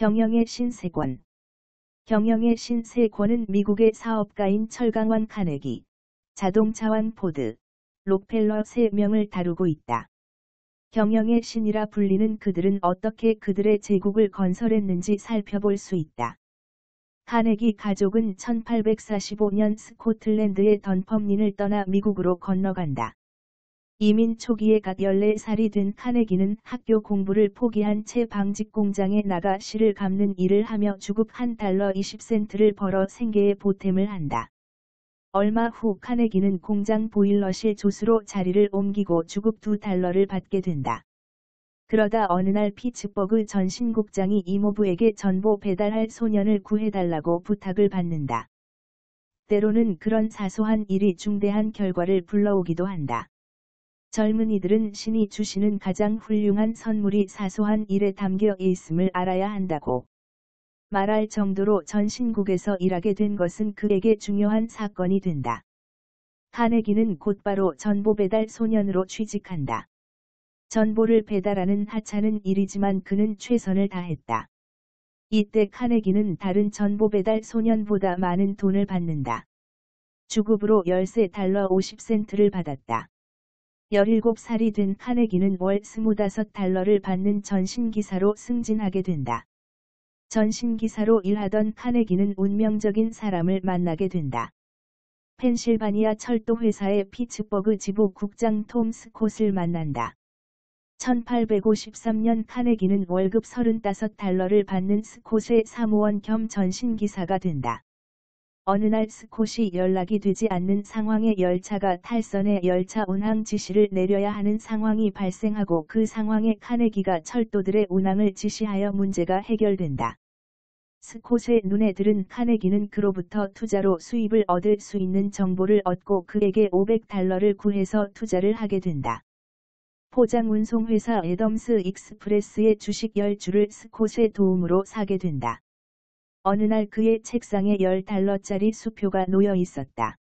경영의 신세권. 경영의 신세권은 미국의 사업가인 철강원 카네기, 자동차왕 포드, 록펠러 3명을 다루고 있다. 경영의 신이라 불리는 그들은 어떻게 그들의 제국을 건설했는지 살펴볼 수 있다. 카네기 가족은 1845년 스코틀랜드의 던펌린을 떠나 미국으로 건너간다. 이민 초기에 갓 14살이 된 카네기는 학교 공부를 포기한 채 방직 공장에 나가 실을 감는 일을 하며 주급 $1 20센트를 벌어 생계에 보탬을 한다. 얼마 후 카네기는 공장 보일러실 조수로 자리를 옮기고 주급 $2를 받게 된다. 그러다 어느 날 피츠버그 전신국장이 이모부에게 전보 배달할 소년을 구해달라고 부탁을 받는다. 때로는 그런 사소한 일이 중대한 결과를 불러오기도 한다. 젊은이들은 신이 주시는 가장 훌륭한 선물이 사소한 일에 담겨 있음을 알아야 한다고 말할 정도로 전신국에서 일하게 된 것은 그에게 중요한 사건이 된다. 카네기는 곧바로 전보 배달 소년으로 취직한다. 전보를 배달하는 하찮은 일이지만 그는 최선을 다했다. 이때 카네기는 다른 전보 배달 소년보다 많은 돈을 받는다. 주급으로 $13 50센트를 받았다. 17살이 된 카네기는 월 $25를 받는 전신기사로 승진하게 된다. 전신기사로 일하던 카네기는 운명적인 사람을 만나게 된다. 펜실바니아 철도회사의 피츠버그 지부 국장 톰 스콧을 만난다. 1853년 카네기는 월급 $35를 받는 스콧의 사무원 겸 전신기사가 된다. 어느 날 스콧이 연락이 되지 않는 상황에 열차가 탈선해 열차 운항 지시를 내려야 하는 상황이 발생하고 그 상황에 카네기가 철도들의 운항을 지시하여 문제가 해결된다. 스콧의 눈에 들은 카네기는 그로부터 투자로 수입을 얻을 수 있는 정보를 얻고 그에게 $500를 구해서 투자를 하게 된다. 포장운송회사 애덤스 익스프레스의 주식 10주를 스콧의 도움으로 사게 된다. 어느 날 그의 책상에 $10짜리 수표가 놓여 있었다.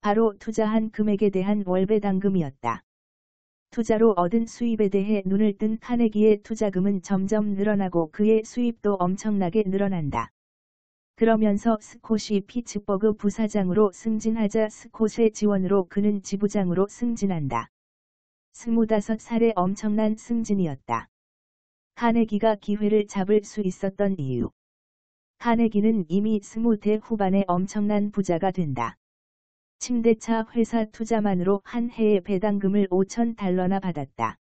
바로 투자한 금액에 대한 월배당금이었다. 투자로 얻은 수입에 대해 눈을 뜬 카네기의 투자금은 점점 늘어나고 그의 수입도 엄청나게 늘어난다. 그러면서 스콧이 피츠버그 부사장으로 승진하자 스콧의 지원으로 그는 지부장으로 승진한다. 25살의 엄청난 승진이었다. 카네기가 기회를 잡을 수 있었던 이유. 카네기는 이미 20대 후반에 엄청난 부자가 된다. 침대차 회사 투자만으로 한 해에 배당금을 $5,000나 받았다.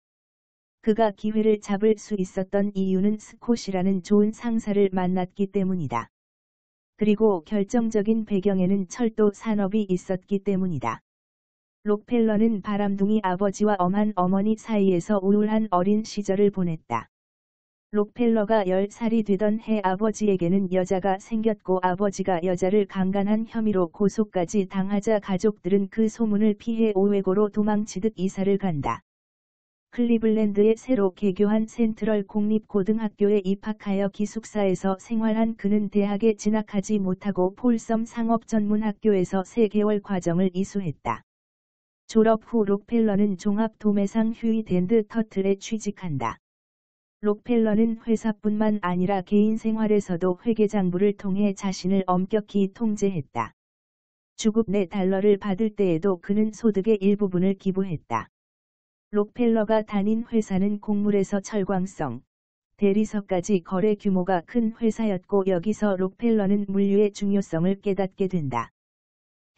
그가 기회를 잡을 수 있었던 이유는 스콧이라는 좋은 상사를 만났기 때문이다. 그리고 결정적인 배경에는 철도 산업이 있었기 때문이다. 록펠러는 바람둥이 아버지와 엄한 어머니 사이에서 우울한 어린 시절을 보냈다. 록펠러가 10살이 되던 해 아버지에게는 여자가 생겼고 아버지가 여자를 강간한 혐의로 고소까지 당하자 가족들은 그 소문을 피해 오웨고로 도망치듯 이사를 간다. 클리블랜드에 새로 개교한 센트럴 공립고등학교에 입학하여 기숙사에서 생활한 그는 대학에 진학하지 못하고 폴섬 상업전문학교에서 3개월 과정을 이수했다. 졸업 후 록펠러는 종합도매상 휴잇 앤드 터틀에 취직한다. 록펠러는 회사뿐만 아니라 개인 생활에서도 회계장부를 통해 자신을 엄격히 통제했다. 주급 $4를 받을 때에도 그는 소득의 일부분을 기부했다. 록펠러가 다닌 회사는 곡물에서 철광성, 대리석까지 거래 규모가 큰 회사였고 여기서 록펠러는 물류의 중요성을 깨닫게 된다.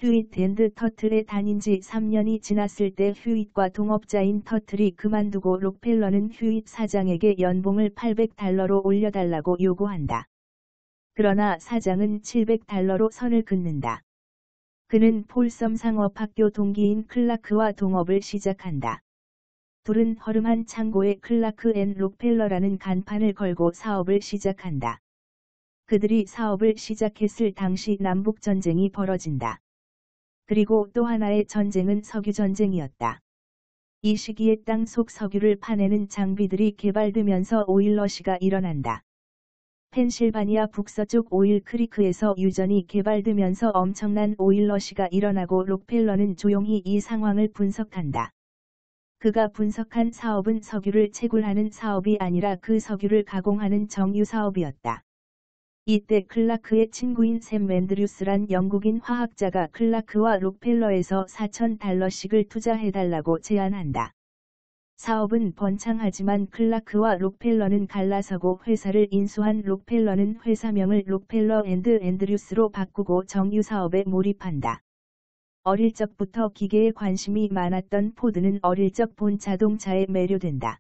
휴잇 앤드 터틀에 다닌 지 3년이 지났을 때 휴잇과 동업자인 터틀이 그만두고 록펠러는 휴잇 사장에게 연봉을 $800로 올려달라고 요구한다. 그러나 사장은 $700로 선을 긋는다. 그는 폴섬 상업학교 동기인 클라크와 동업을 시작한다. 둘은 허름한 창고에 클라크 앤 록펠러라는 간판을 걸고 사업을 시작한다. 그들이 사업을 시작했을 당시 남북전쟁이 벌어진다. 그리고 또 하나의 전쟁은 석유전쟁이었다. 이 시기에 땅속 석유를 파내는 장비들이 개발되면서 오일러시가 일어난다. 펜실바니아 북서쪽 오일 크리크에서 유전이 개발되면서 엄청난 오일러시가 일어나고 록펠러는 조용히 이 상황을 분석한다. 그가 분석한 사업은 석유를 채굴하는 사업이 아니라 그 석유를 가공하는 정유 사업이었다. 이때 클라크의 친구인 샘 앤드류스란 영국인 화학자가 클라크와 록펠러에서 $4,000씩을 투자해달라고 제안한다. 사업은 번창하지만 클라크와 록펠러는 갈라서고 회사를 인수한 록펠러는 회사명을 록펠러 앤드 앤드류스로 바꾸고 정유 사업에 몰입한다. 어릴 적부터 기계에 관심이 많았던 포드는 어릴 적 본 자동차에 매료된다.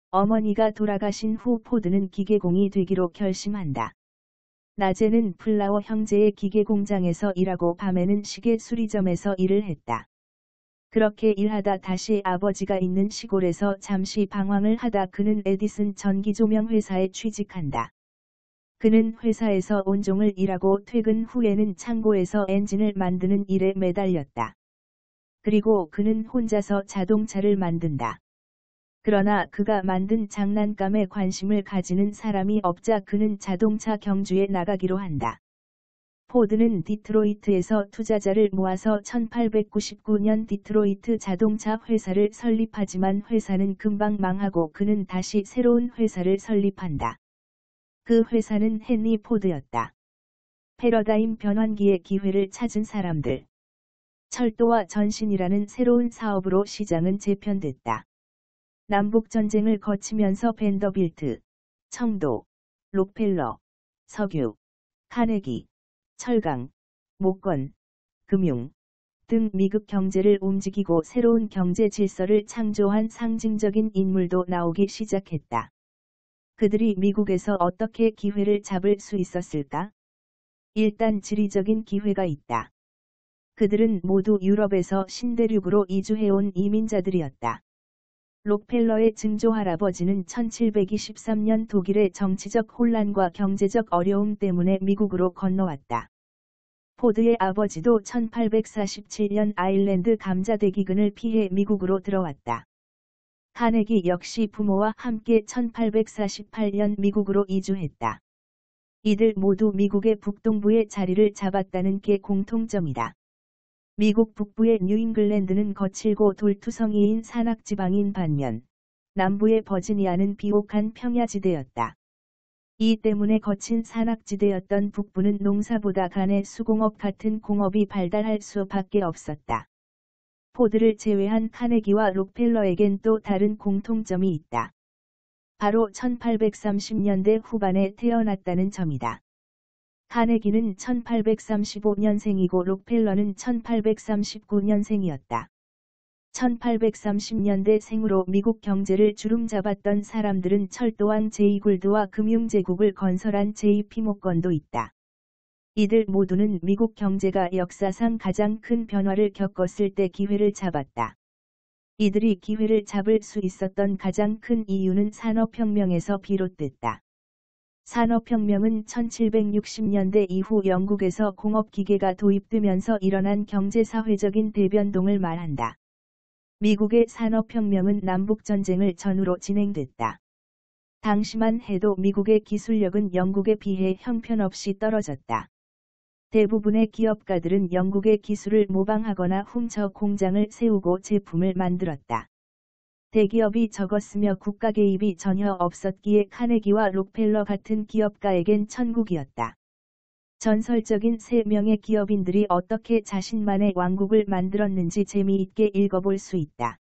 어머니가 돌아가신 후 포드는 기계공이 되기로 결심한다. 낮에는 플라워 형제의 기계 공장에서 일하고 밤에는 시계 수리점에서 일을 했다. 그렇게 일하다 다시 아버지가 있는 시골에서 잠시 방황을 하다 그는 에디슨 전기조명 회사에 취직한다. 그는 회사에서 온종일 일하고 퇴근 후에는 창고에서 엔진을 만드는 일에 매달렸다. 그리고 그는 혼자서 자동차를 만든다. 그러나 그가 만든 장난감에 관심을 가지는 사람이 없자 그는 자동차 경주에 나가기로 한다. 포드는 디트로이트에서 투자자를 모아서 1899년 디트로이트 자동차 회사를 설립하지만 회사는 금방 망하고 그는 다시 새로운 회사를 설립한다. 그 회사는 헨리 포드였다. 패러다임 변환기의 기회를 찾은 사람들. 철도와 전신이라는 새로운 사업으로 시장은 재편됐다. 남북전쟁을 거치면서 벤더빌트, 청도, 록펠러, 석유, 카네기, 철강, 목건, 금융 등 미국 경제를 움직이고 새로운 경제 질서를 창조한 상징적인 인물도 나오기 시작했다. 그들이 미국에서 어떻게 기회를 잡을 수 있었을까? 일단 지리적인 기회가 있다. 그들은 모두 유럽에서 신대륙으로 이주해온 이민자들이었다. 록펠러의 증조할아버지는 1723년 독일의 정치적 혼란과 경제적 어려움 때문에 미국으로 건너왔다. 포드의 아버지도 1847년 아일랜드 감자대기근을 피해 미국으로 들어왔다. 카네기 역시 부모와 함께 1848년 미국으로 이주했다. 이들 모두 미국의 북동부에 자리를 잡았다는 게 공통점이다. 미국 북부의 뉴잉글랜드는 거칠고 돌투성이인 산악지방인 반면, 남부의 버지니아는 비옥한 평야지대였다. 이 때문에 거친 산악지대였던 북부는 농사보다 간의 수공업 같은 공업이 발달할 수밖에 없었다. 포드를 제외한 카네기와 록펠러에겐 또 다른 공통점이 있다. 바로 1830년대 후반에 태어났다는 점이다. 카네기는 1835년생이고 록펠러는 1839년생이었다. 1830년대 생으로 미국 경제를 주름잡았던 사람들은 철도왕 제이굴드와 금융제국을 건설한 JP 모건도 있다. 이들 모두는 미국 경제가 역사상 가장 큰 변화를 겪었을 때 기회를 잡았다. 이들이 기회를 잡을 수 있었던 가장 큰 이유는 산업혁명에서 비롯됐다. 산업혁명은 1760년대 이후 영국에서 공업기계가 도입되면서 일어난 경제사회적인 대변동을 말한다. 미국의 산업혁명은 남북전쟁을 전후로 진행됐다. 당시만 해도 미국의 기술력은 영국에 비해 형편없이 떨어졌다. 대부분의 기업가들은 영국의 기술을 모방하거나 훔쳐 공장을 세우고 제품을 만들었다. 대기업이 적었으며 국가 개입이 전혀 없었기에 카네기와 록펠러 같은 기업가에겐 천국이었다. 전설적인 3명의 기업인들이 어떻게 자신만의 왕국을 만들었는지 재미있게 읽어볼 수 있다.